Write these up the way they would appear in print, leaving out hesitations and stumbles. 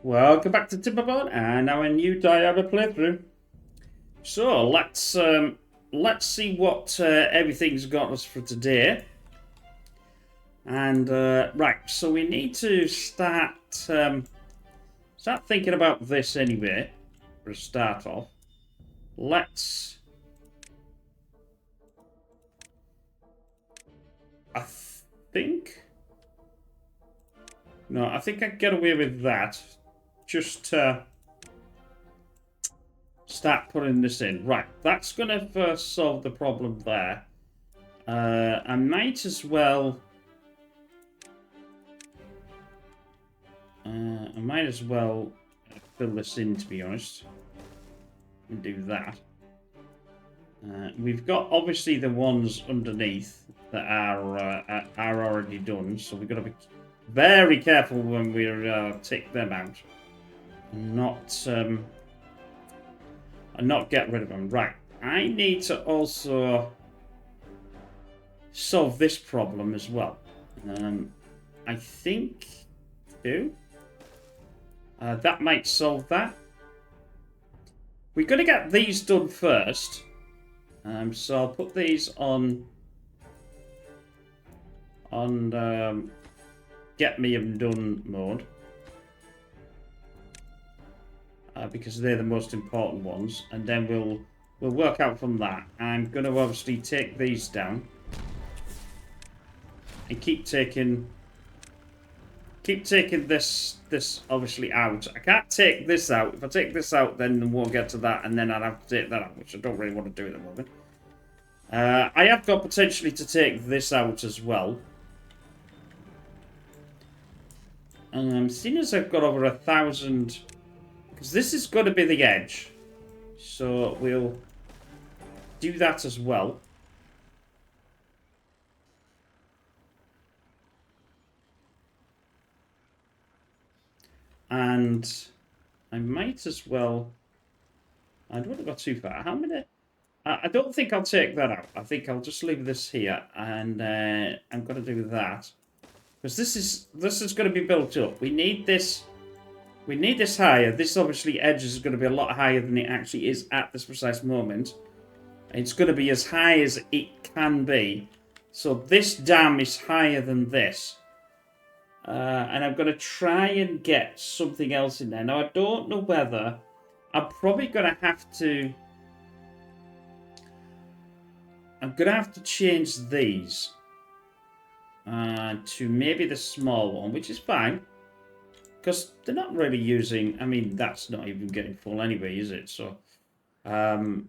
Welcome back to Timberborn and our new Diana playthrough. So let's see what everything's got us for today. And right, so we need to start thinking about this anyway. For a start off, let's. I think. No, I think I can get away with that. Just start putting this in. Right, that's going to first solve the problem there. I might as well... fill this in, to be honest. And do that. We've got, obviously, the ones underneath that are already done, so we've got to be very careful when we take them out. And not get rid of them. Right. I need to also solve this problem as well. I think that might solve that. We're going to get these done first. So I'll put these on get me them done mode. Because they're the most important ones, and then we'll work out from that. I'm going to obviously take these down and keep taking this obviously out. I can't take this out. If I take this out, then we'll get to that, and then I'll have to take that out, which I don't really want to do at the moment. I have got potentially to take this out as well. Seeing as I've got over 1,000. Because this is going to be the edge. So we'll do that as well. And I might as well... I don't want to go too far. How many... I don't think I'll take that out. I think I'll just leave this here. And I'm going to do that. Because this is going to be built up. We need this... We need this higher. This obviously edge is going to be a lot higher than it actually is at this precise moment. It's going to be as high as it can be. So this dam is higher than this. And I'm going to try and get something else in there. Now, I don't know whether... I'm probably going to have to... I'm going to have to change these. To maybe the small one, which is fine. Because they're not really using... I mean, that's not even getting full anyway, is it? So, you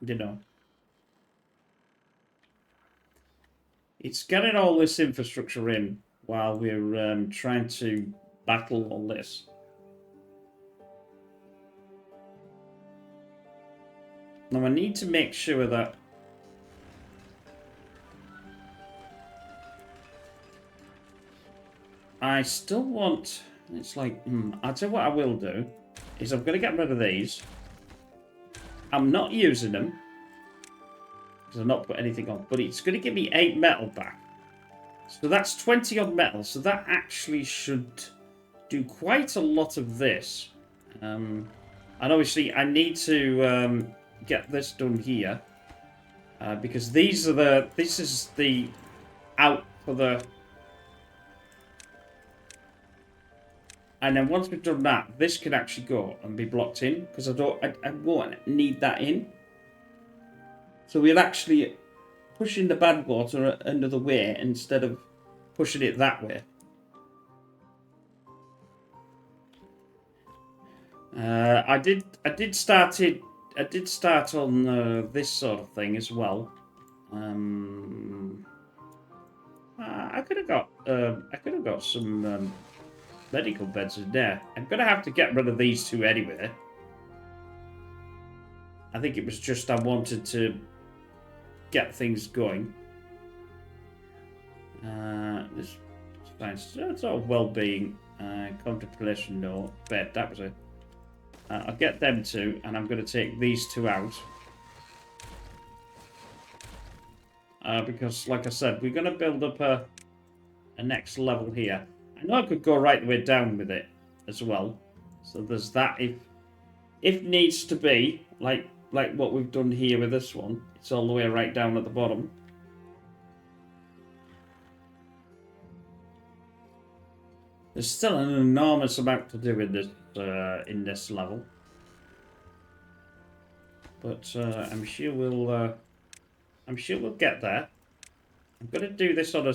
know. It's getting all this infrastructure in while we're trying to battle all this. Now, I need to make sure that... I still want... It's like... I'll tell you what I will do. Is I'm going to get rid of these. I'm not using them. Because I've not put anything on. But it's going to give me 8 metal back. So that's 20 odd metal. So that actually should do quite a lot of this. And obviously I need to get this done here. Because these are the... This is the out for the... And then once we've done that, this can actually go and be blocked in because I won't need that in. So we're actually pushing the bad water another way instead of pushing it that way. I did start on this sort of thing as well. I could have got some. Medical beds in there. I'm going to have to get rid of these two anyway. I think it was just I wanted to get things going. This is fine. So it's all well-being. Contemplation, no. Bed, that was it. I'll get them two, and I'm going to take these two out. Because, like I said, we're going to build up a next level here. I know I could go right the way down with it, as well. So there's that if needs to be, like what we've done here with this one. It's all the way right down at the bottom. There's still an enormous amount to do in this level, but I'm sure we'll get there. I'm gonna do this on a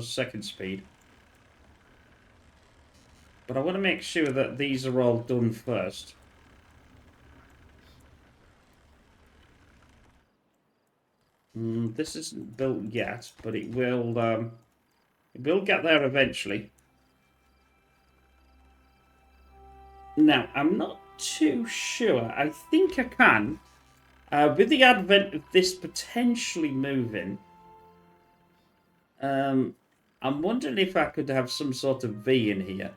second speed, but I want to make sure that these are all done first. This isn't built yet, but it will get there eventually. Now, I'm not too sure. I think I can. With the advent of this potentially moving, I'm wondering if I could have some sort of V in here.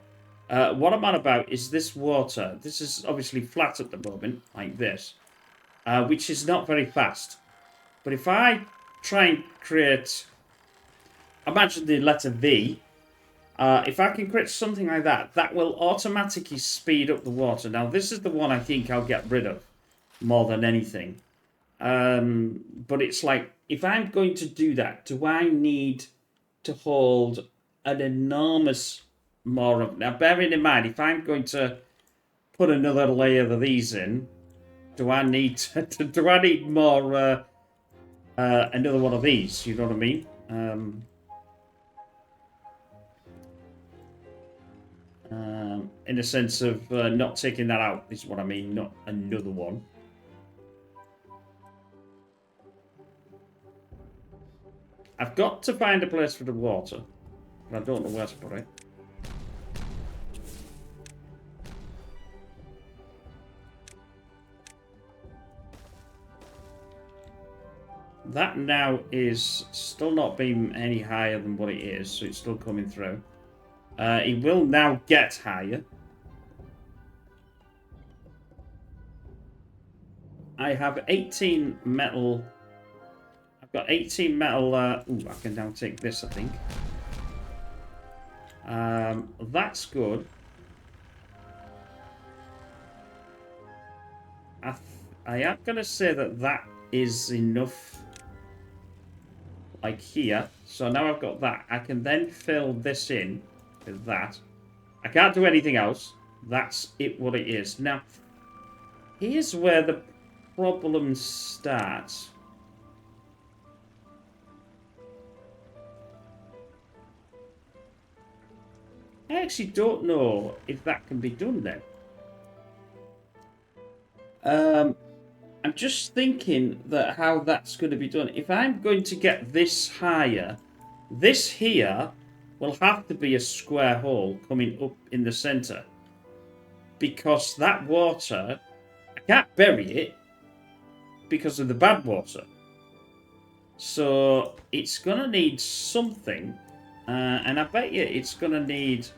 What I'm on about is this water. This is obviously flat at the moment, like this, which is not very fast. But if I try and create, imagine the letter V, if I can create something like that, that will automatically speed up the water. Now, this is the one I think I'll get rid of more than anything. But it's like, if I'm going to do that, do I need to hold an enormous more of... Now, bearing in mind, if I'm going to put another layer of these in, do I need do I need more... another one of these, you know what I mean? In the sense of not taking that out is what I mean, not another one. I've got to find a place for the water, but I don't know where to put it. That now is still not being any higher than what it is, so it's still coming through. It will now get higher. I have 18 metal. I've got 18 metal. Ooh, I can now take this, I think. That's good. I am going to say that that is enough. Like here. So now I've got that. I can then fill this in with that. I can't do anything else. That's it, what it is. Now, here's where the problem starts. I actually don't know if that can be done then. I'm just thinking that how that's going to be done. If I'm going to get this higher, this here will have to be a square hole coming up in the center. Because that water, I can't bury it because of the bad water. So it's going to need something. And I bet you it's going to need...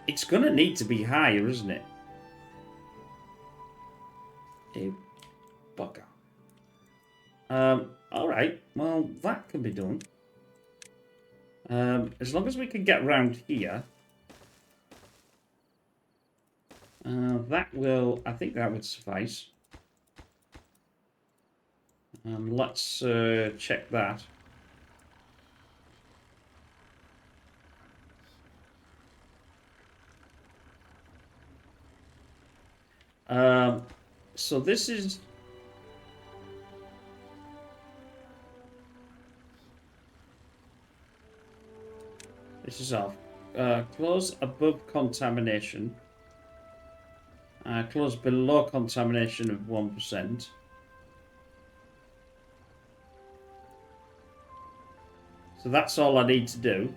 it's going to need to be higher, isn't it? Bugger. Alright, well, that can be done. As long as we can get round here. That will... I think that would suffice. Let's check that. So this is... This is off. Close above contamination. Close below contamination of 1%. So that's all I need to do.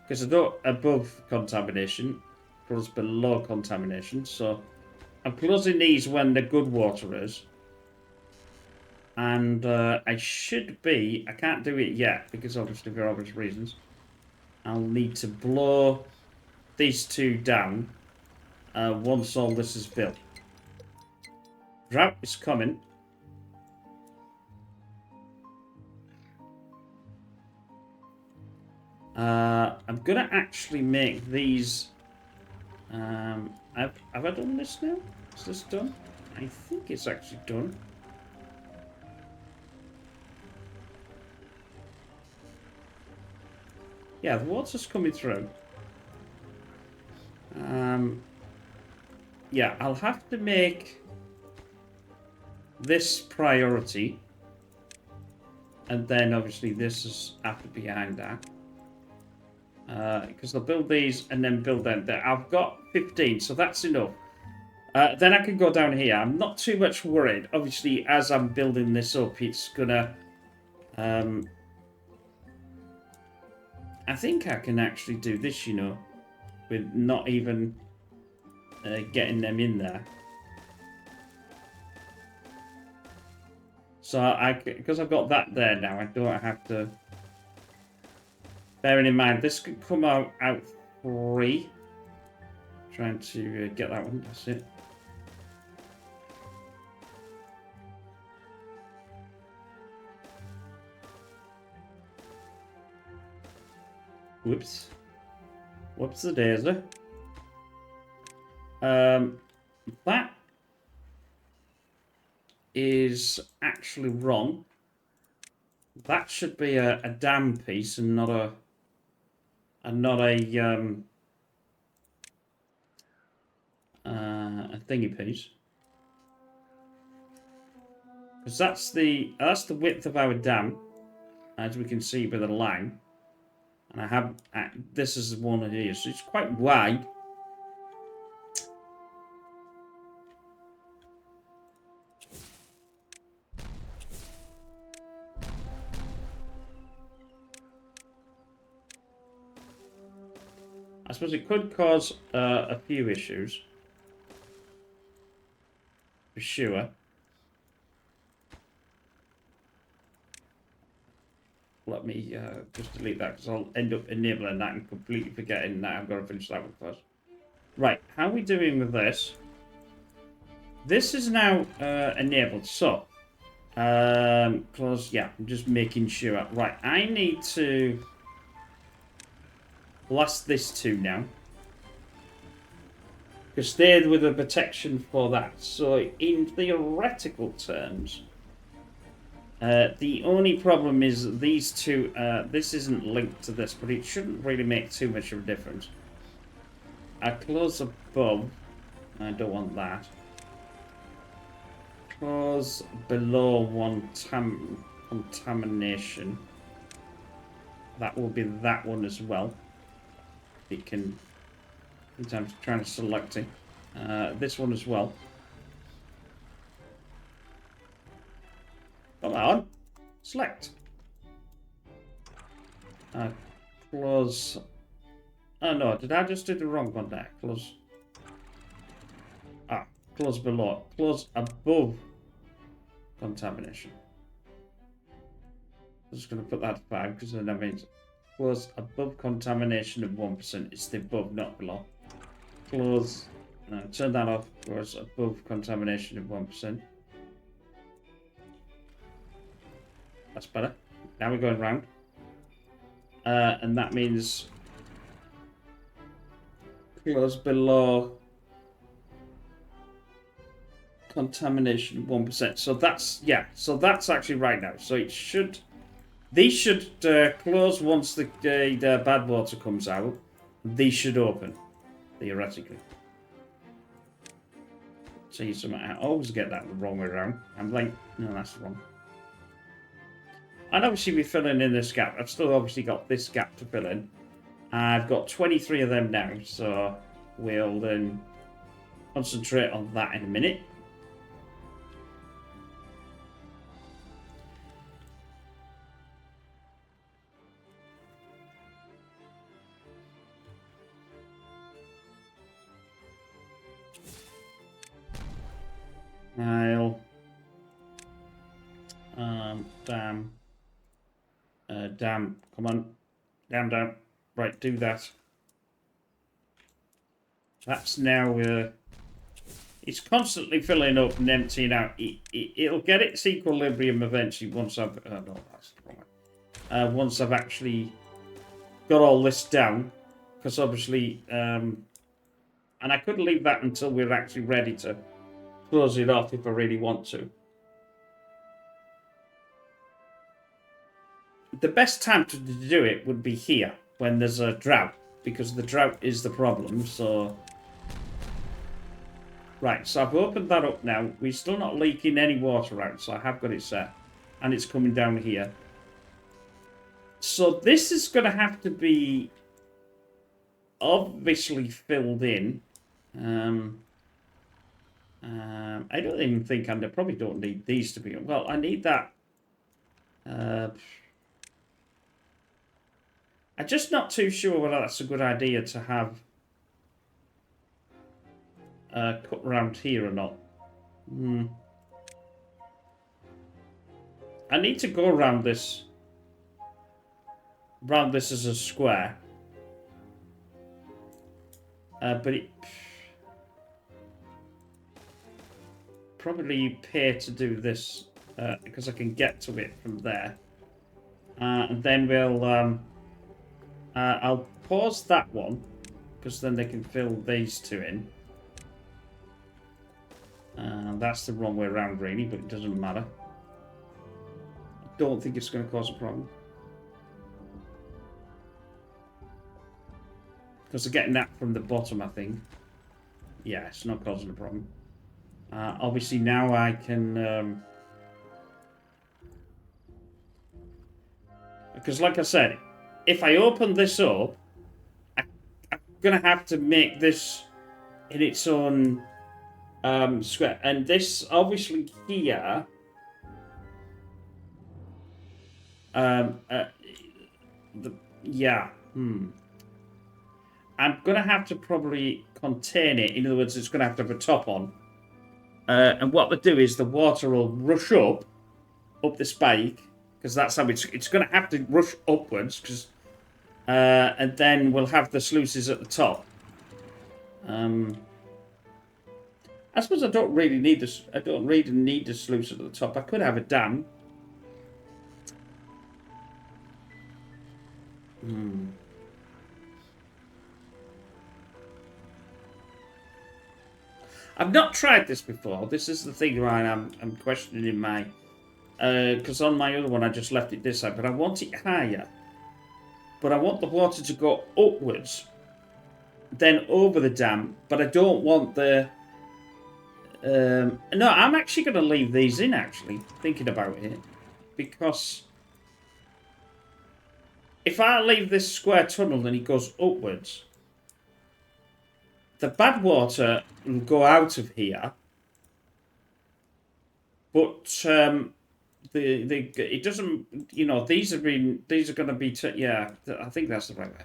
Because I don't above contamination. Close below contamination. So I'm closing these when the good water is. And I should be... I can't do it yet because obviously for obvious reasons. I'll need to blow these two down once all this is built. Drought is coming. I'm gonna actually make these. Have I done this now? Is this done? I think it's actually done. Yeah, the water's coming through. Yeah, I'll have to make this priority. And then obviously this is after behind that. Because they'll build these and then build them there. I've got 15, so that's enough. Then I can go down here. I'm not too much worried. Obviously, as I'm building this up, it's gonna... I think I can actually do this, you know, with not even getting them in there. So because I've got that there now, I don't have to... Bearing in mind, this could come out free. Trying to get that one, that's it. Whoops. Whoops the daisy. That is actually wrong. That should be a dam piece and not a thingy piece. Because that's the width of our dam, as we can see by the line. And I have this is one of these, so it's quite wide. I suppose it could cause a few issues, for sure. Let me just delete that, because I'll end up enabling that and completely forgetting that I've got to finish that one first. Right, how are we doing with this? This is now enabled, so close. Yeah, I'm just making sure. Right, I need to blast this too now, because they're with a protection for that. So in theoretical terms, the only problem is these two. This isn't linked to this, but it shouldn't really make too much of a difference. I close above. I don't want that. Close below one contamination. That will be that one as well. It can. Sometimes trying to select it. This one as well. Come on, select. Close. Oh no, did I just do the wrong one there? Close. Close below. Close above contamination. I'm just going to put that to 5 because then that means close above contamination of 1%. It's the above, not below. Close. Turn that off. Close above contamination of 1%. That's better. Now we're going round. And that means close below contamination 1%. So that's, yeah, so that's actually right now. So it should, these should close once the bad water comes out. These should open, theoretically. See, I always get that the wrong way around. I'm like, no, that's wrong. And obviously we're filling in this gap. I've still obviously got this gap to fill in. I've got 23 of them now, so we'll then concentrate on that in a minute. Damn, come on. Damn. Right, do that. That's now, it's constantly filling up and emptying out. It'll get its equilibrium eventually once I've, no, that's the wrong one. Once I've actually got all this down, because obviously, and I could leave that until we're actually ready to close it off if I really want to. The best time to do it would be here, when there's a drought, because the drought is the problem, so... Right, so I've opened that up now. We're still not leaking any water out, so I have got it set. And it's coming down here. So this is going to have to be obviously filled in. I don't even think I probably don't need these to be... Well, I need that... I'm just not too sure whether that's a good idea to have cut around here or not. I need to go around this as a square. But it probably pay to do this because I can get to it from there. And then we'll I'll pause that one because then they can fill these two in. That's the wrong way around really, but it doesn't matter. I don't think it's going to cause a problem. Because they're getting that from the bottom, I think. Yeah, it's not causing a problem. Obviously now I can... because like I said, if I open this up, I'm going to have to make this in its own square. And this, obviously here... I'm going to have to probably contain it. In other words, it's going to have a top on. And what they do is the water will rush up the spike, because that's how it's going to have to rush upwards, because and then we'll have the sluices at the top. I suppose I don't really need this. I don't really need the sluice at the top. I could have a dam. I've not tried this before. This is the thing where I'm questioning my... because on my other one I just left it this side, but I want it higher. But I want the water to go upwards, then over the dam, but I don't want the... no, I'm actually going to leave these in, actually, thinking about it. Because if I leave this square tunnel and it goes upwards, the bad water will go out of here, but it doesn't. You know, these are going to be. Yeah, I think that's the right way.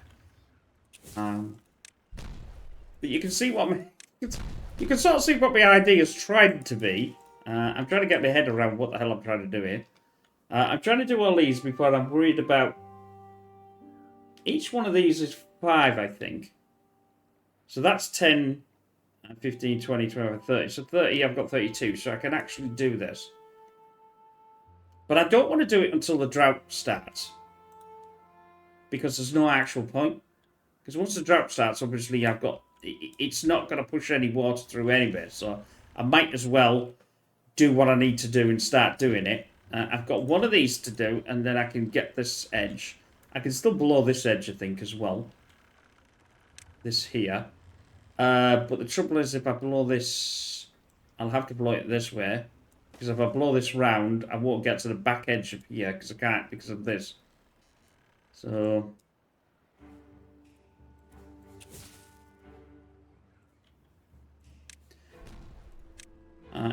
But you can see what you can sort of see what my idea is trying to be. I'm trying to get my head around what the hell I'm trying to do here. I'm trying to do all these before I'm worried about. Each one of these is 5, I think. So that's 10, 15, 20, 25, 30. So 30, I've got 32. So I can actually do this. But I don't want to do it until the drought starts. Because there's no actual point. Because once the drought starts, obviously I've got... It's not going to push any water through anyway. So I might as well do what I need to do and start doing it. I've got one of these to do, and then I can get this edge. I can still blow this edge, I think, as well. This here. But the trouble is, if I blow this, I'll have to blow it this way. Because if I blow this round, I won't get to the back edge of here, because I can't, because of this. So...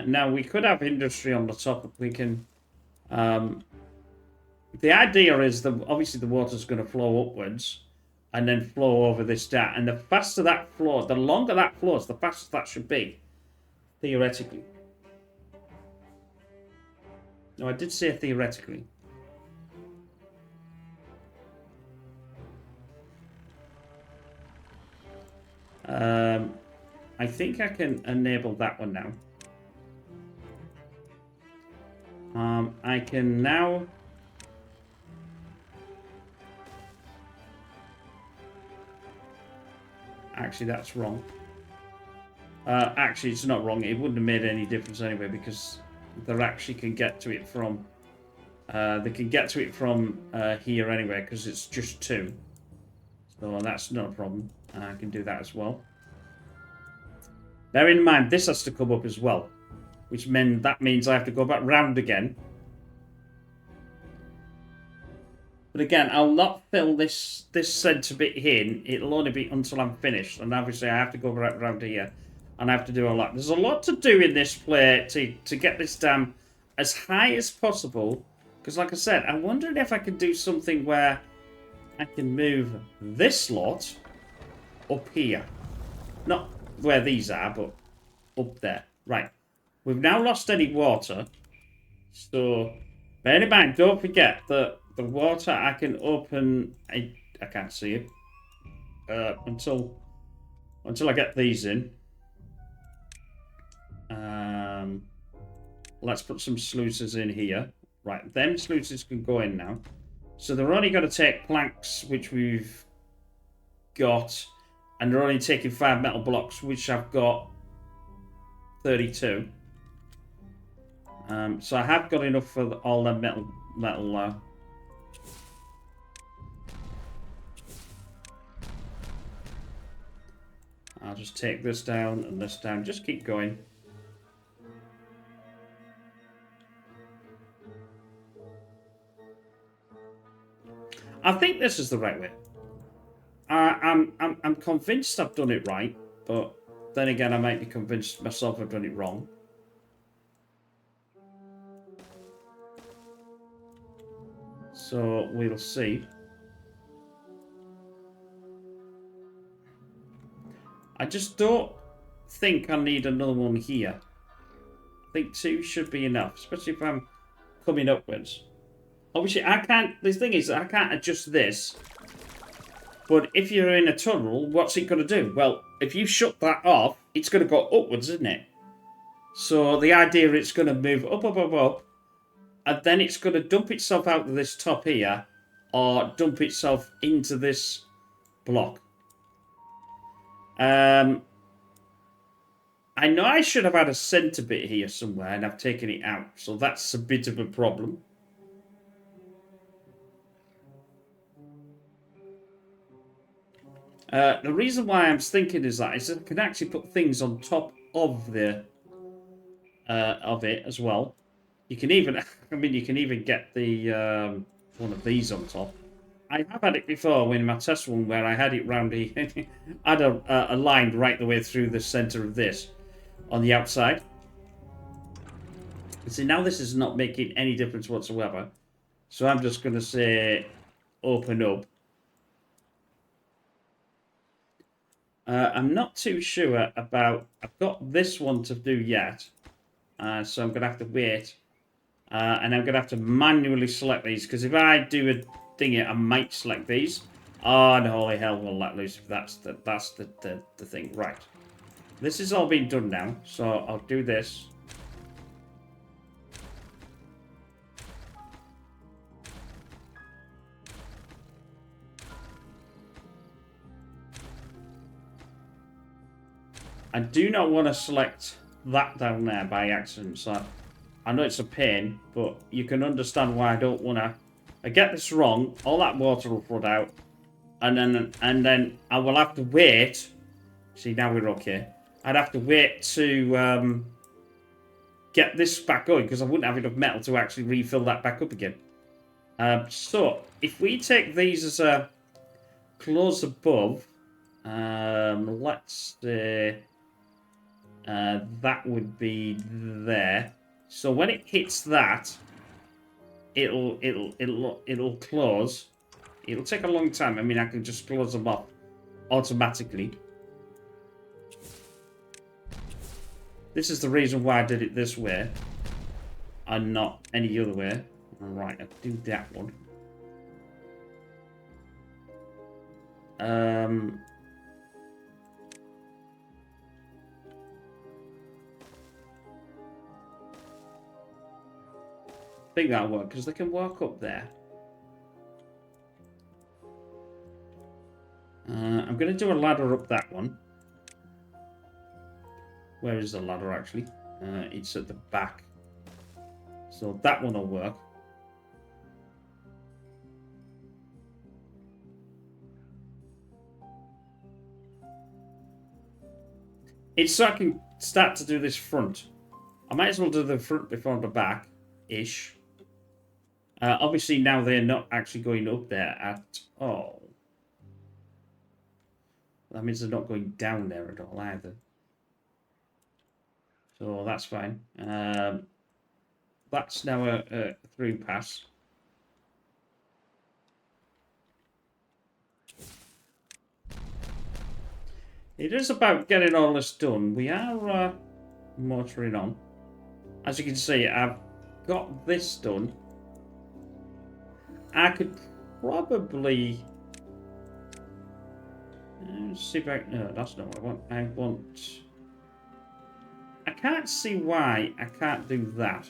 now, we could have industry on the top. We can... the idea is that obviously the water's going to flow upwards and then flow over this dam. And the faster that flows, the longer that flows, the faster that should be, theoretically. No, I did say theoretically. I think I can enable that one now. I can now... Actually, that's wrong. Actually, it's not wrong. It wouldn't have made any difference anyway because they actually can get to it from. They can get to it from here anyway because it's just 2. So that's not a problem. I can do that as well. Bear in mind, this has to come up as well, which that means I have to go back round again. But again, I'll not fill this centre bit in. It'll only be until I'm finished. And obviously, I have to go right around here. And I have to do a lot. There's a lot to do in this play to get this dam as high as possible. Because like I said, I'm wondering if I can do something where I can move this lot up here. Not where these are, but up there. Right. We've now lost any water. So, bear in mind, don't forget that the water I can open... I can't see it. Until I get these in. Let's put some sluices in here. Right, them sluices can go in now. So they're only going to take planks, which we've got, and they're only taking 5 metal blocks, which I've got 32. So I have got enough for all the metal. I'll just take this down and this down. Just keep going. I think this is the right way. I'm convinced I've done it right, but then again, I might be convinced myself I've done it wrong. So we'll see. I just don't think I need another one here. I think 2 should be enough, especially if I'm coming upwards. Obviously, I can't... The thing is, I can't adjust this. But if you're in a tunnel, what's it going to do? Well, if you shut that off, it's going to go upwards, isn't it? So the idea is it's going to move up, up, up, up. And then it's going to dump itself out of this top here. Or dump itself into this block. I know I should have had a centre bit here somewhere. And I've taken it out. So that's a bit of a problem. The reason why I'm thinking is that I can actually put things on top of the of it as well. You can even, I mean, you can even get the one of these on top. I have had it before in my test one where I had it round the, I had a line right the way through the centre of this on the outside. See, now this is not making any difference whatsoever. So I'm just going to say open up. I'm not too sure about... I've got this one to do yet. So I'm going to have to wait. And I'm going to have to manually select these. Because if I do a thingy, I might select these. Oh, and holy hell, will let loose. That's the thing. Right. This is all being done now. So I'll do this. I do not want to select that down there by accident, so I know it's a pain, but you can understand why I don't want to. I get this wrong, all that water will flood out, and then I will have to wait. See, now we're okay. I'd have to wait to get this back going because I wouldn't have enough metal to actually refill that back up again. So if we take these as a close above, let's say. That would be there. So when it hits that, it'll close. It'll take a long time. I mean, I can just close them up automatically. This is the reason why I did it this way and not any other way. All right, I'll do that one. I think that'll work because they can walk up there. I'm going to do a ladder up that one. Where is the ladder, actually? It's at the back. So that one will work. It's so I can start to do this front. I might as well do the front before the back-ish. Obviously, now they're not actually going up there at all. That means they're not going down there at all either. So that's fine. That's now a through pass. It is about getting all this done. We are motoring on. As you can see, I've got this done. I could probably... see if I... No, that's not what I want. I can't see why I can't do that.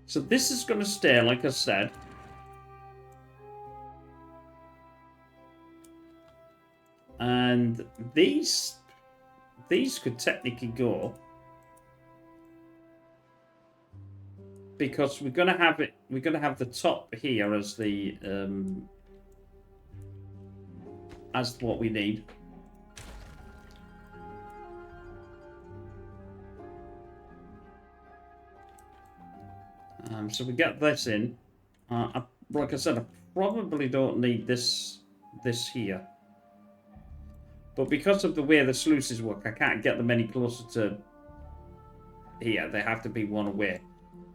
So this is going to stay, like I said. And these could technically go. Because we're going to have it, we're going to have the top here as the, as what we need. So we get this in. Like I said, I probably don't need this here. But because of the way the sluices work, I can't get them any closer to here. They have to be one away.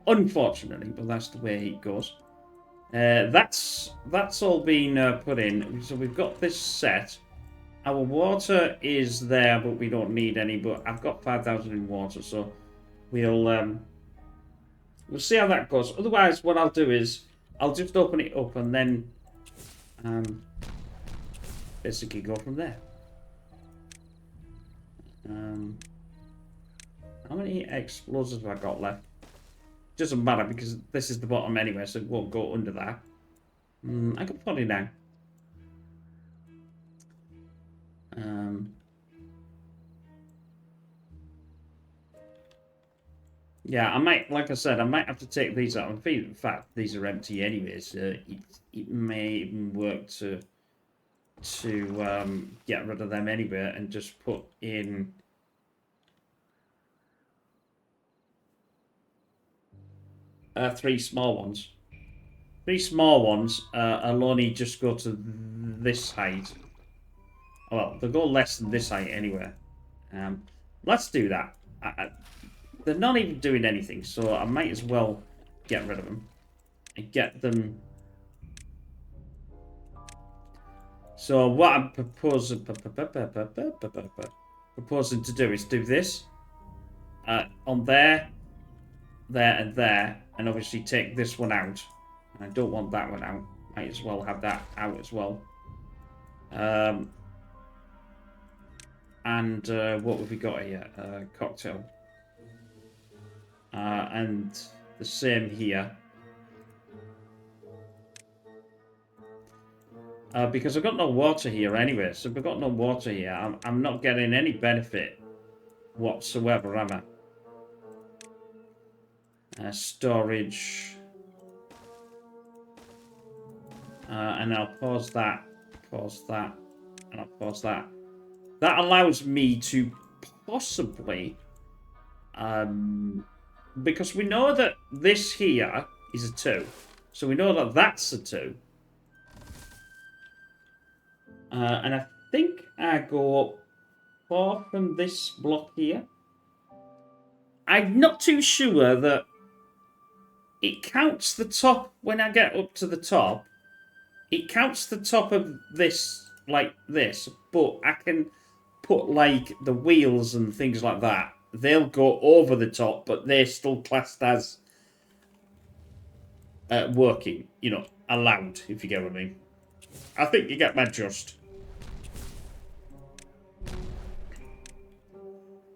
Unfortunately, but that's the way it goes. That's all been put in. So we've got this set. Our water is there, but we don't need any. But I've got 5,000 in water, so we'll see how that goes. Otherwise, what I'll do is I'll just open it up and then basically go from there. How many explosives have I got left? Doesn't matter because this is the bottom anyway, so it won't go under that. I can put it down. Yeah, I might, like I said, I might have to take these out. In fact, these are empty anyways. It may even work to get rid of them anyway and just put in three small ones. Three small ones will only just go to this height. Well, they'll go less than this height anyway. Let's do that. They're not even doing anything, so I might as well get rid of them and get them. So what I'm proposing to do is do this on there, and there, and obviously take this one out. I don't want that one out. Might as well have that out as well. And what have we got here? Cocktail. And the same here. Because I've got no water here anyway. So if I've got no water here, I'm not getting any benefit whatsoever, am I? Storage. And I'll pause that, and I'll pause that. That allows me to possibly... because we know that this here is a 2. So we know that that's a 2. And I think I go up 4 from this block here. I'm not too sure that it counts the top when I get up to the top. It counts the top of this like this, but I can put like the wheels and things like that. They'll go over the top, but they're still classed as working, you know, allowed, if you get what I mean. I think you get my just.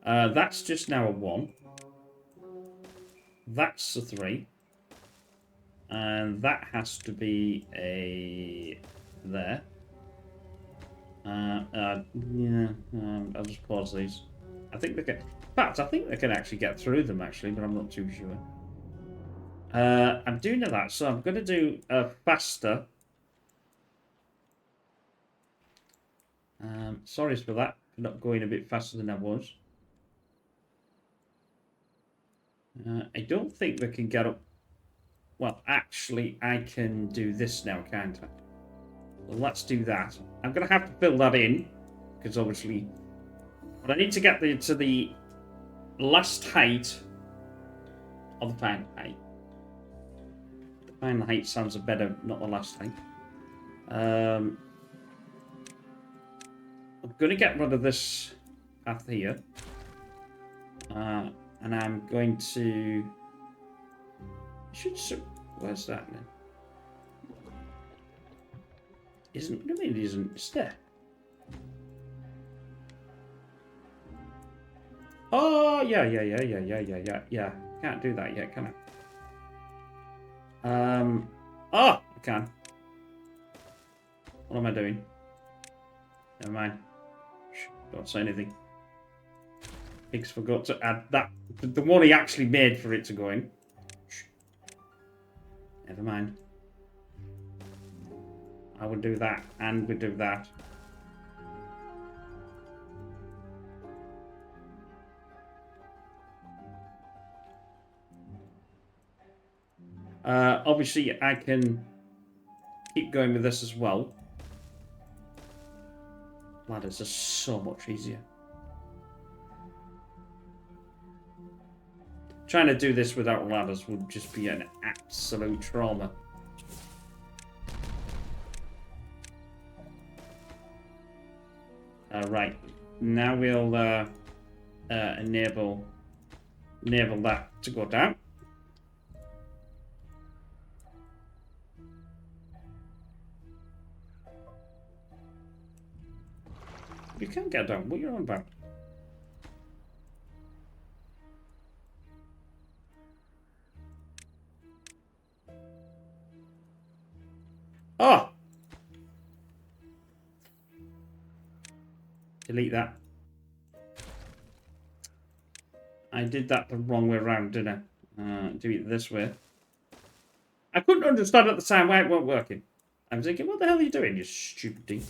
That's just now a 1. That's a 3. And that has to be a... there. Yeah, I'll just pause these. I think they can... In fact, I think they can actually get through them, actually, but I'm not too sure. I'm doing that, so I'm going to do faster. Sorry for that, for not going a bit faster than I was. I don't think they can get up. Well, actually, I can do this now, can't I? Well, let's do that. I'm going to have to fill that in, because obviously... But I need to get to the last height of the final height. The final height sounds better, not the last height. I'm going to get rid of this path here. And I'm going to... Where's that then? What do you mean it isn't? It's there. Oh, yeah. Can't do that yet, can I? Oh, I can. What am I doing? Never mind. Shh, don't say anything. Higgs forgot to add that. The one he actually made for it to go in. Shh. Never mind. I will do that, and we do that. Obviously, I can keep going with this as well. Ladders are so much easier. Trying to do this without ladders would just be an absolute trauma. Right, now we'll enable that to go down. You can't get down. What are you on about? Oh! Delete that. I did that the wrong way around, didn't I? Do it this way. I couldn't understand at the time why it weren't working. I was thinking, what the hell are you doing, you stupid thing?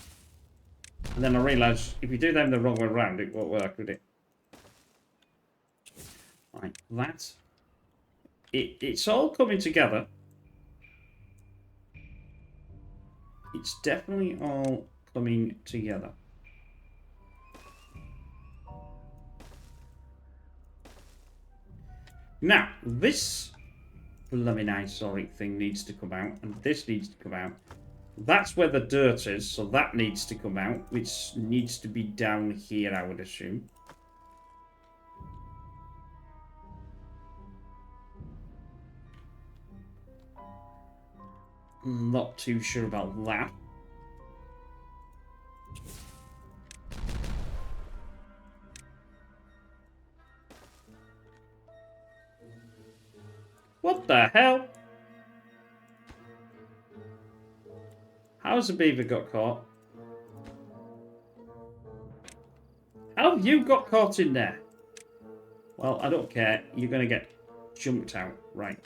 And then I realised, if you do them the wrong way around, it won't work, would it? Right, that. It's all coming together. It's definitely all coming together. Now, this blooming isoric thing needs to come out, and this needs to come out. That's where the dirt is, so that needs to come out, which needs to be down here, I would assume. Not too sure about that. What the hell? How's the beaver got caught? How have you got caught in there? Well, I don't care. You're going to get jumped out. Right.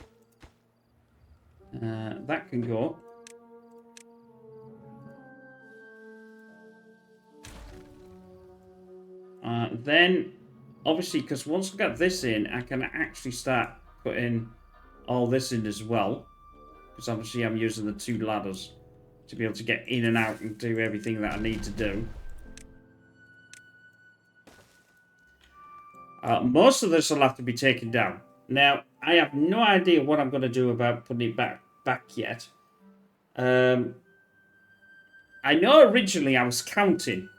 That can go. Then, obviously, because once I get this in, I can actually start putting all this in as well. Because obviously I'm using the 2 ladders to be able to get in and out and do everything that I need to do. Most of this will have to be taken down. Now, I have no idea what I'm going to do about putting it back yet. I know originally I was counting.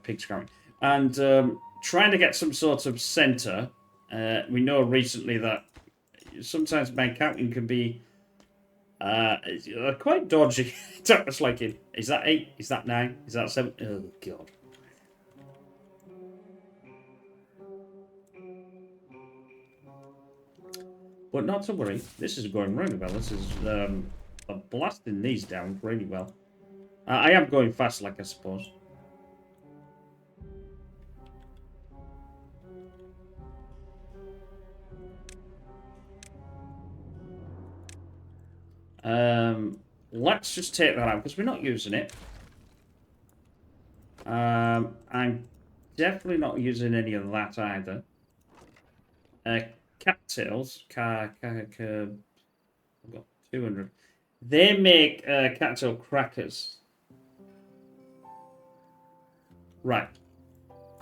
Pigs counting. And trying to get some sort of center. We know recently that sometimes my counting can be Quite dodgy. It's like, is that 8? Is that 9? Is that 7? Oh, God. But not to worry. This is going really well. This is blasting these down really well. I am going fast, like I suppose. Let's just take that out because we're not using it. I'm definitely not using any of that either. Cattails, I've got 200. They make cattail crackers. Right.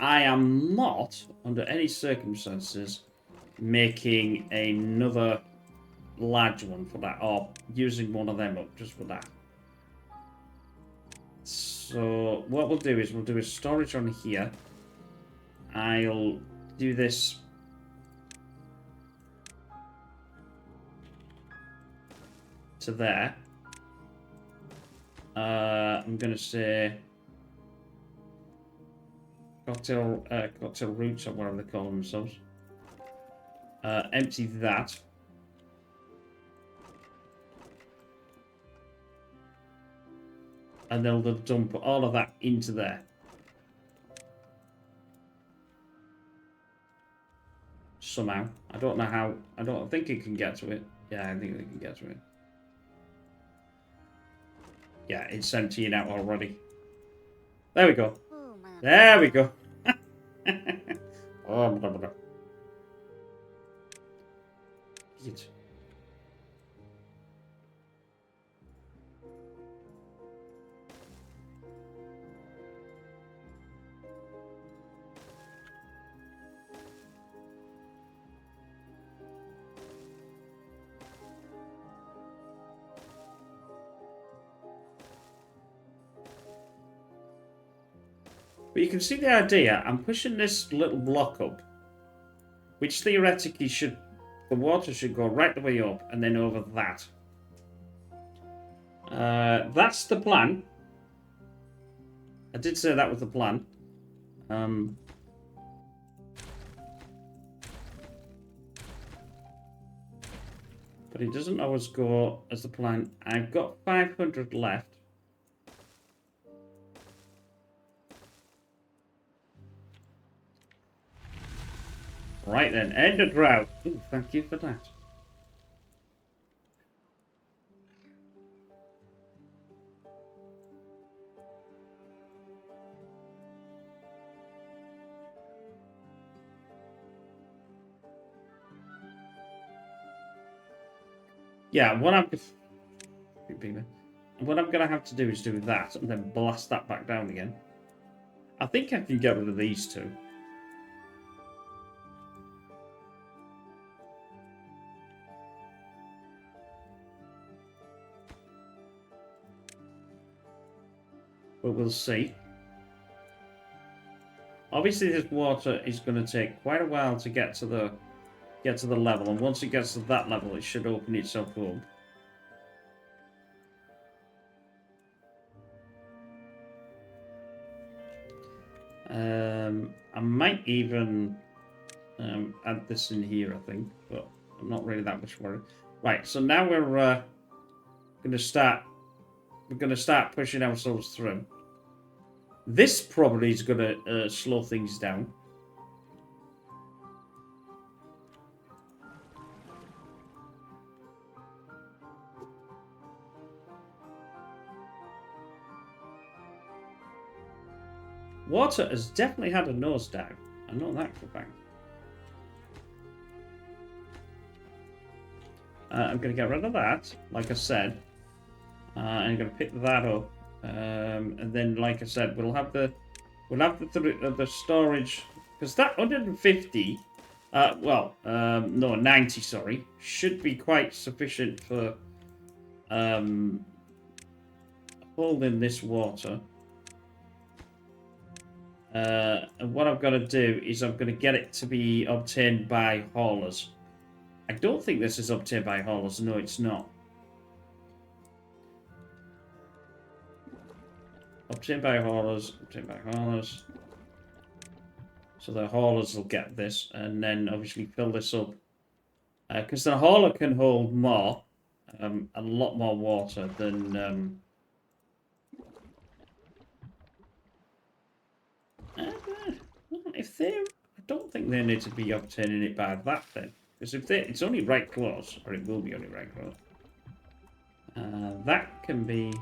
I am not, under any circumstances, making another large one for that, or using one of them up just for that. So what we'll do is we'll do a storage on here. I'll do this to there. I'm gonna say cocktail roots or whatever they call themselves. Empty that. And then they'll dump all of that into there. Somehow. I don't know how. I don't think it can get to it. Yeah, I think they can get to it. Yeah, it's emptying out already. There we go. There we go. Oh, blah, blah, blah. Get. But you can see the idea. I'm pushing this little block up, which theoretically should, the water should go right the way up and then over that. That's the plan. I did say that was the plan. But it doesn't always go as the plan. I've got 500 left. Right then, end of drought. Ooh, thank you for that. Yeah, what I'm gonna have to do is do that and then blast that back down again. I think I can get rid of these two. But we'll see. Obviously, this water is going to take quite a while to get to the level, and once it gets to that level, it should open itself up. I might even add this in here, I think, but I'm not really that much worried. Right, so now we're going to start pushing ourselves through. This probably is going to slow things down. Water has definitely had a nosedive. I know that for a fact. I'm going to get rid of that, like I said. I'm going to pick that up. And then, like I said, we'll have the storage, because that 150, no, 90, sorry, should be quite sufficient for holding this water. And what I've got to do is I'm going to get it to be obtained by haulers. I don't think this is obtained by haulers. No, it's not. Obtained by haulers, obtained by haulers. So the haulers will get this, and then obviously fill this up. Because the hauler can hold more, a lot more water than... if they... I don't think they need to be obtaining it by that then. Because if they... It's only right close, or it will be only right close. That can be...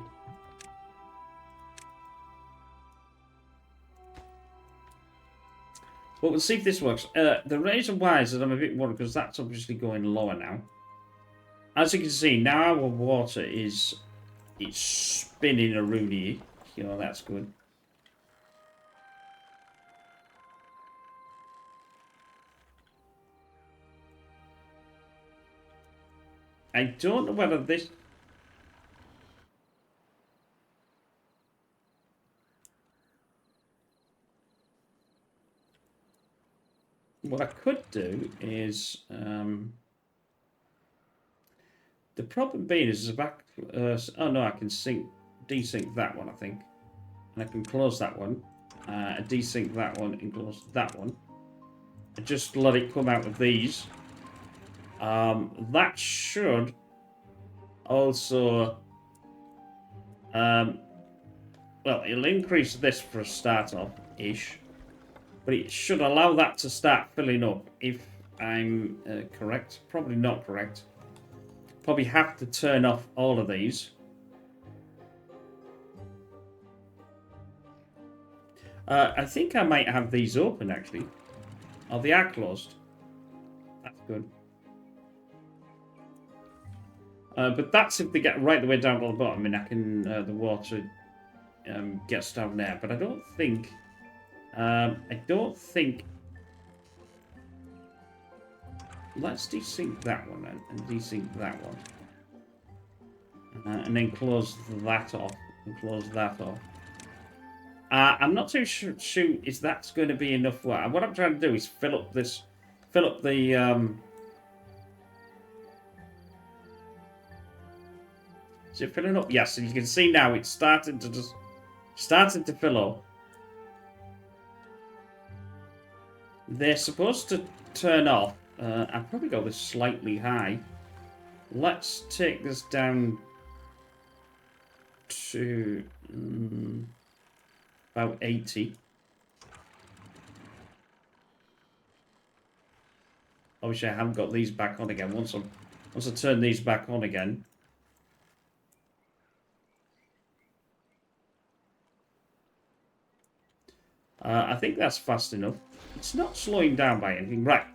Well, we'll see if this works. The reason why is that I'm a bit worried because that's obviously going lower now. As you can see, now our water is... It's spinning around here. You know, that's good. I don't know whether this... What I could do is... the problem being is the back... oh no, I can desync that one, I think. And I can close that one. Desync that one and close that one. And just let it come out of these. That should also... well, it'll increase this for a start off-ish. But it should allow that to start filling up, if I'm correct. Probably not correct. Probably have to turn off all of these. I think I might have these open, actually. Oh, they are closed. That's good. But that's if they get right the way down to the bottom, and I can the water gets down there. But I don't think... Let's desync that one then, and desync that one. And then close that off, and close that off. I'm not too sure if that's going to be enough water. What I'm trying to do is fill up the... Is it filling up? Yes, and you can see now it's starting to fill up. They're supposed to turn off. I'll probably go this slightly high. Let's take this down to about 80. Obviously, I haven't got these back on again. Once I turn these back on again. I think that's fast enough. It's not slowing down by anything. Right.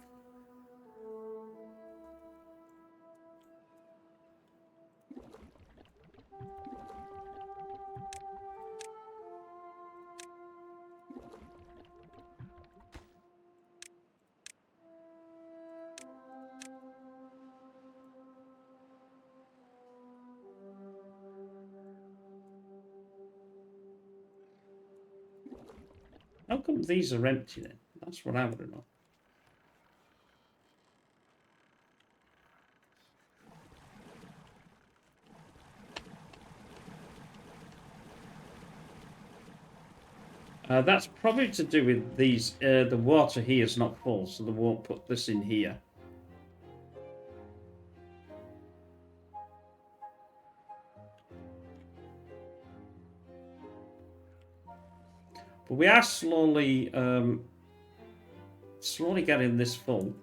How come these are empty then? That's what I want to know. That's probably to do with these. The water here is not full, so they won't put this in here. But we are slowly getting this full.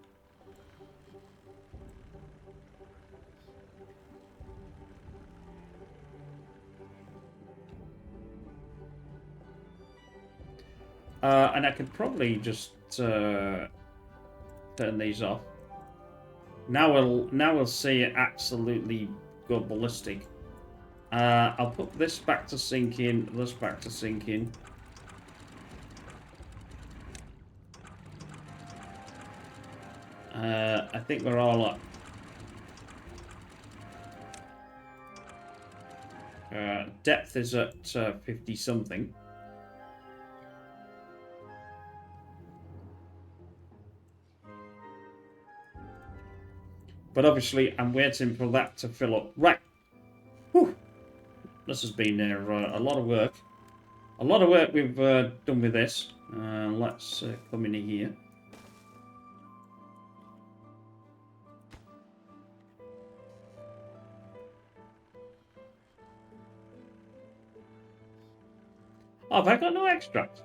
And I could probably just turn these off. Now we'll see it absolutely go ballistic. I'll put this back to sinking, this back to sinking. I think we're all up. Depth is at 50 something. But obviously, I'm waiting for that to fill up. Right. Whew. This has been a lot of work. A lot of work we've done with this. Let's come in here. Oh, have I got no extract?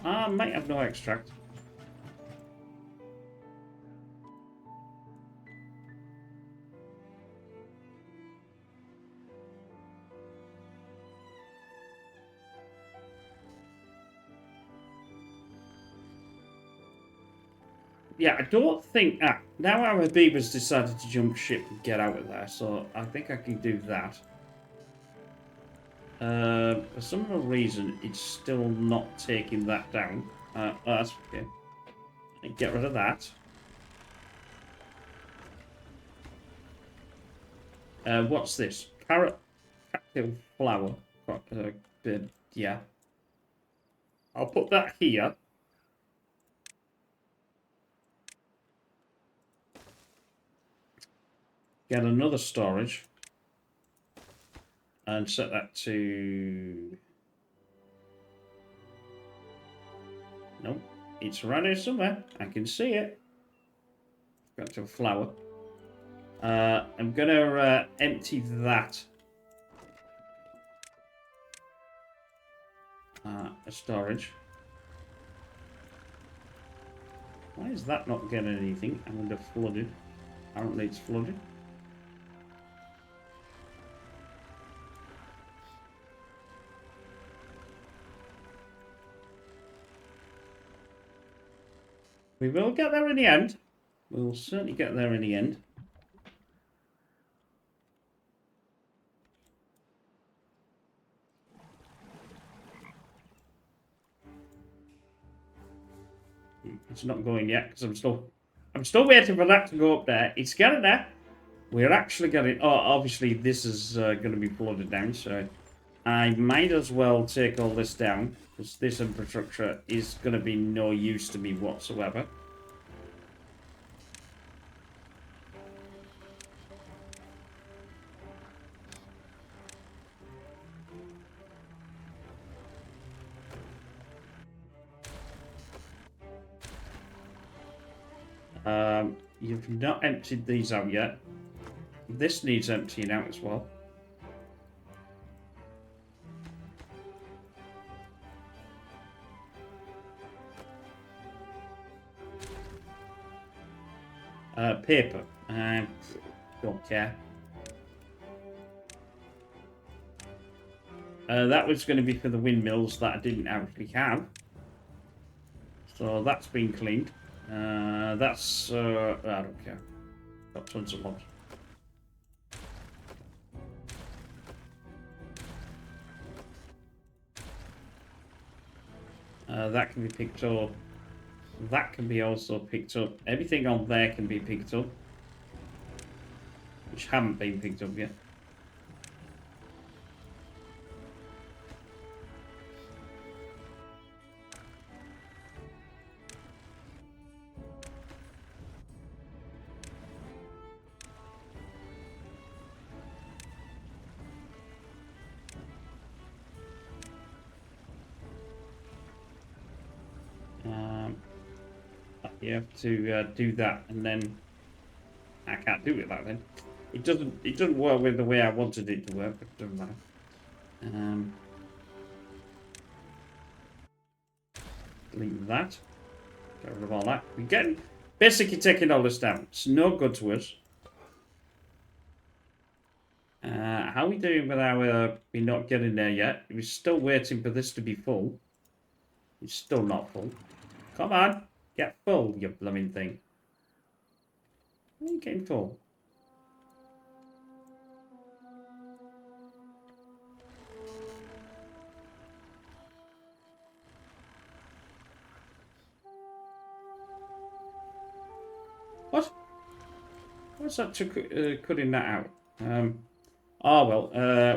I might have no extract. Yeah, I don't think... now our beaver's decided to jump ship and get out of there, so I think I can do that. For some reason, it's still not taking that down. Oh, that's okay. Get rid of that. What's this? Carrot, cocktail flower. Yeah. I'll put that here. Get another storage. And set that to... Nope. It's around here somewhere. I can see it. Got to a flower. I'm going to empty that. A storage. Why is that not getting anything? I'm under flooded. Apparently it's flooded. We will get there in the end. We will certainly get there in the end. It's not going yet because I'm still waiting for that to go up there. It's getting there. We're actually getting... Oh, obviously this is going to be flooded down, so I might as well take all this down because this infrastructure is going to be no use to me whatsoever. You've not emptied these out yet. This needs emptying out as well. Paper. Don't care. That was going to be for the windmills that I didn't actually have. So that's been cleaned. That's... I don't care. Got tons of logs. That can be picked up. That can be also picked up. Everything on there can be picked up. Which haven't been picked up yet. You have to do that, and then I can't do it like then. It doesn't work with the way I wanted it to work, but it doesn't matter. Delete that. Get rid of all that. We're getting basically taking all this down. It's no good to us. How are we doing with our... We're not getting there yet. We're still waiting for this to be full. It's still not full. Come on. Get full, you blooming thing. Why are you getting full? What? What's that to cutting that out? Oh well,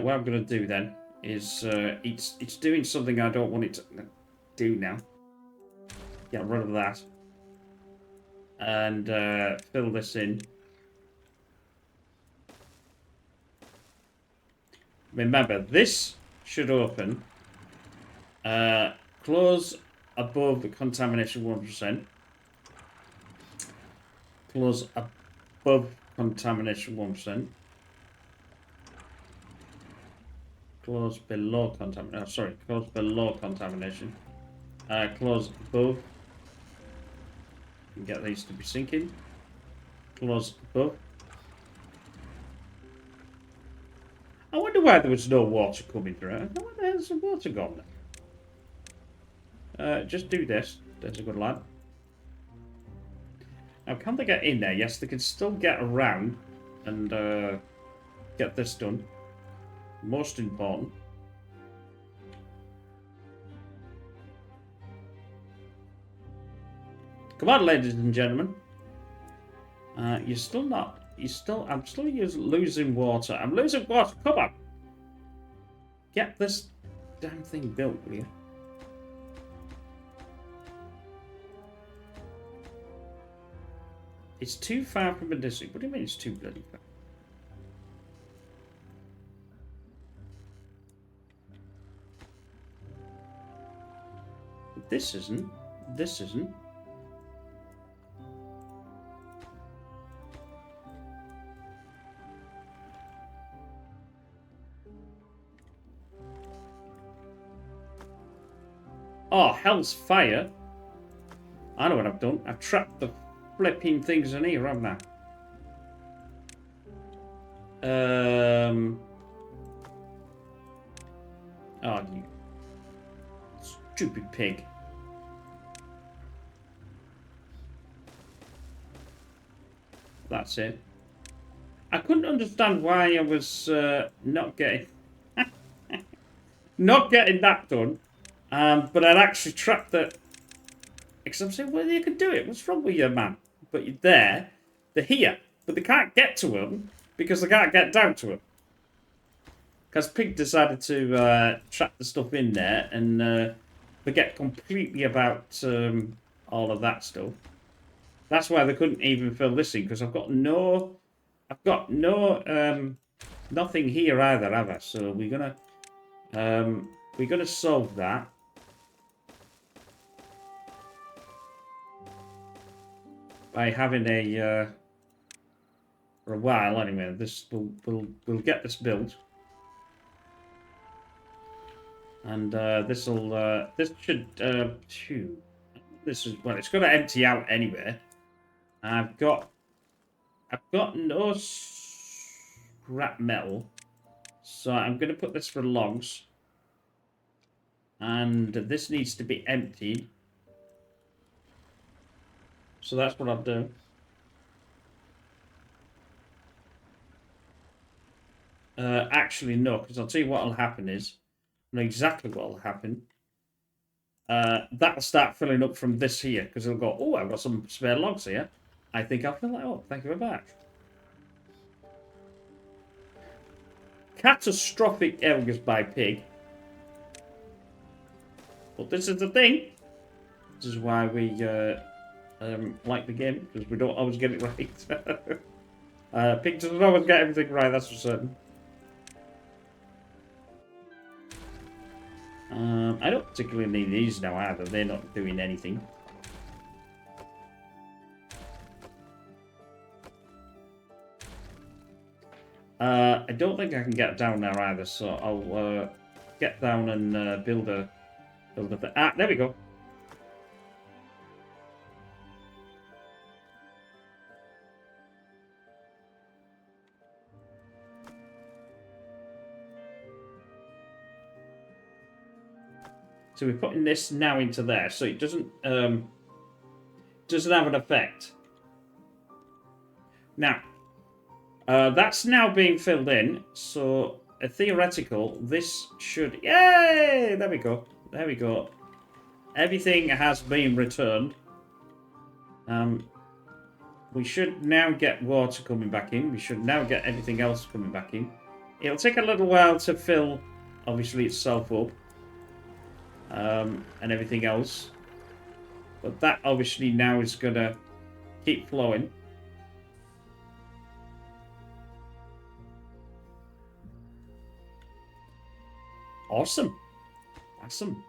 what I'm going to do then is it's doing something I don't want it to do now. Get rid of that. And fill this in. Remember, this should open. Close above contamination 1%. Close above contamination 1%. Close below contamination. Oh, sorry, close below contamination. Close above. You can get these to be sinking. Close above. I wonder why there was no water coming through. I wonder where the hell's the water gone then? Just do this. There's a good lad. Now, can they get in there? Yes, they can still get around and get this done. Most important. Come on, ladies and gentlemen. You're still not. I'm still losing water. I'm losing water. Come on. Get this damn thing built, will you? It's too far from a district. What do you mean it's too bloody far? This isn't. This isn't. Oh, hell's fire. I know what I've done. I've trapped the flipping things in here, haven't I? Oh, you stupid pig. That's it. I couldn't understand why I was not getting that done. But I'd actually trapped the... Because I'm saying, well, you can do it. What's wrong with you, man? But you're there. They're here. But they can't get to them because they can't get down to them. Because Pig decided to trap the stuff in there and forget completely about all of that stuff. That's why they couldn't even fill this in, because I've got no nothing here either, have I? So we're gonna solve that. By having a for a while anyway. This we'll get this built. And this should this is, well, it's going to empty out anyway. I've got no scrap metal, so I'm going to put this for logs, and this needs to be emptied. So that's what I'll do. Actually, no, because I'll tell you what will happen is, I know exactly what will happen. That'll start filling up from this here, because it'll go, oh, I've got some spare logs here. I think I'll fill that up. Thank you very much. Catastrophic errors by Pig. But this is the thing. This is why we like the game, because we don't always get it right. Pig doesn't always get everything right, that's for certain. I don't particularly need these now either. They're not doing anything. I don't think I can get down there either, so I'll get down and build a there we go. So we're putting this now into there, so it doesn't have an effect. Now, that's now being filled in, so a theoretical, this should... Yay! There we go. There we go. Everything has been returned. We should now get water coming back in. We should now get everything else coming back in. It'll take a little while to fill, obviously, itself up. And everything else. But that obviously now is going to keep flowing. Awesome. Awesome.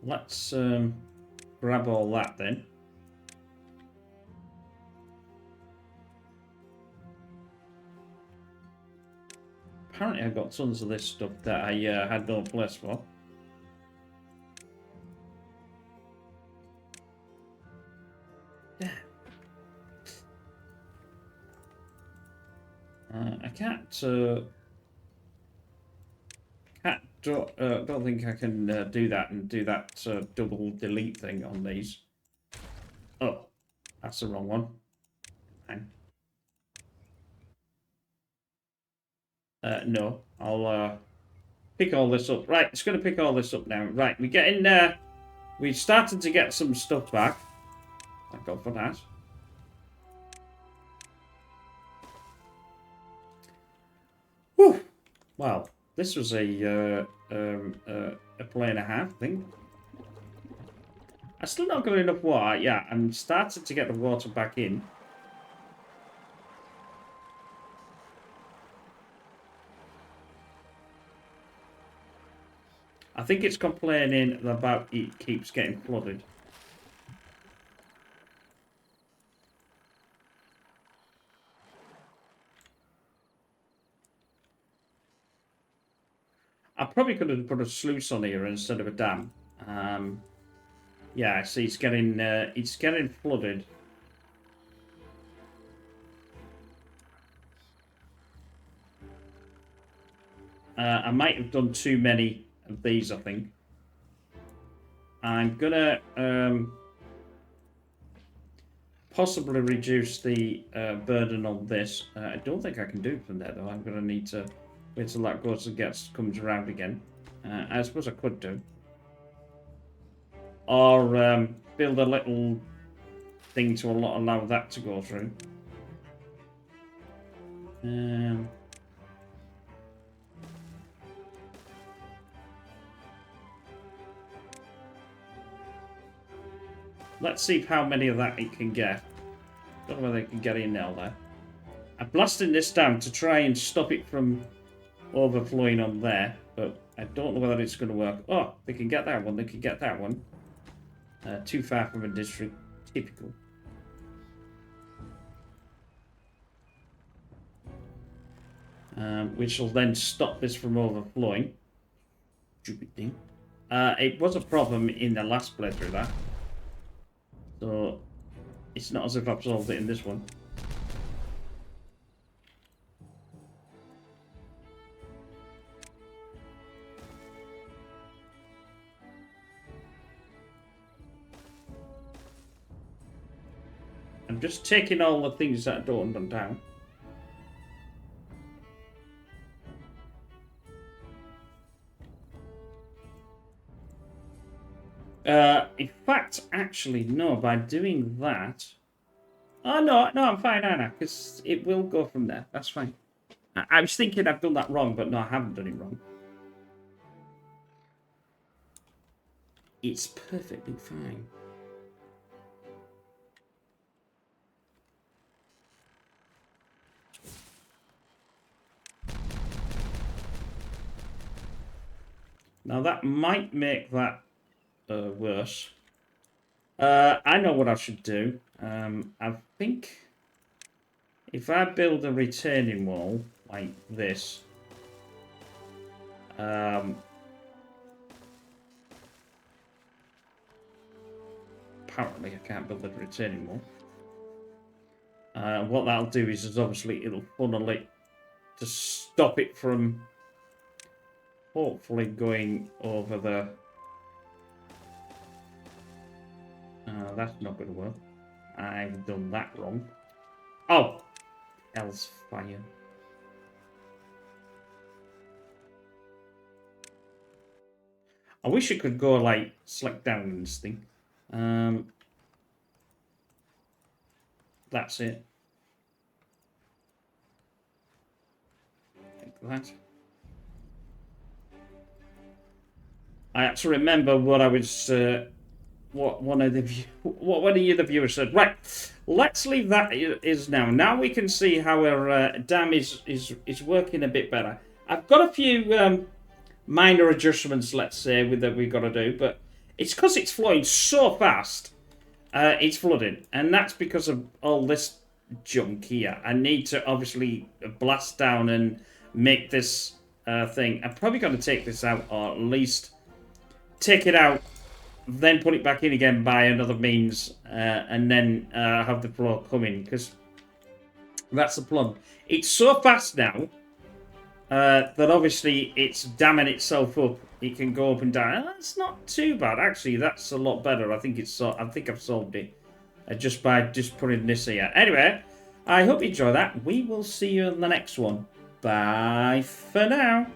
Let's grab all that then. Apparently I've got tons of this stuff that I had no place for. Yeah. I can't don't think I can do that and do that double delete thing on these. Oh, that's the wrong one. Hang. No, I'll pick all this up. Right, it's going to pick all this up now. Right, we get in there. We started to get some stuff back. Thank God for that. Whew. Well, this was a play and a half thing. I still not got enough water. Yeah, I'm starting to get the water back in. I think it's complaining about it keeps getting flooded. I probably could have put a sluice on here instead of a dam. Yeah, see, it's getting flooded. I might have done too many of these, I think. I'm gonna possibly reduce the burden on this. I don't think I can do it from there, though. I'm gonna need to wait till that goes and comes around again. I suppose I could do. Or build a little thing to allow that to go through. Let's see how many of that it can get. Don't know whether it can get in now there. I'm blasting this down to try and stop it from overflowing on there, but I don't know whether it's going to work. Oh, they can get that one. They can get that one. Too far from a district. Typical. Which will then stop this from overflowing. Stupid thing. It was a problem in the last playthrough, that. So, it's not as if I've solved it in this one. I'm just taking all the things that I don't want down. In fact, actually, no, by doing that... Oh, no, I'm fine, Anna, because it will go from there. That's fine. I was thinking I've done that wrong, but no, I haven't done it wrong. It's perfectly fine. Now, that might make that worse. I know what I should do. I think if I build a retaining wall like this, apparently I can't build a retaining wall. What that'll do is obviously it'll funnel it to stop it from hopefully going over the... that's not going to work. I've done that wrong. Oh! Hell's fire. I wish it could go like select down in this thing. That's it. Like that. I have to remember what I was what one of the viewers said. Right, let's leave that is now. Now we can see how our dam is working a bit better. I've got a few minor adjustments, let's say, that we've got to do, but it's because it's flowing so fast. It's flooding, and that's because of all this junk here. I need to obviously blast down and make this thing. I'm probably going to take this out, or at least take it out, then put it back in again by another means, and then have the flow come in, because that's the plumb. It's so fast now that obviously it's damming itself up. It can go up and down. That's not too bad, actually. That's a lot better. I think I've solved it just by putting this here. Anyway, I hope you enjoy that. We will see you in the next one. Bye for now.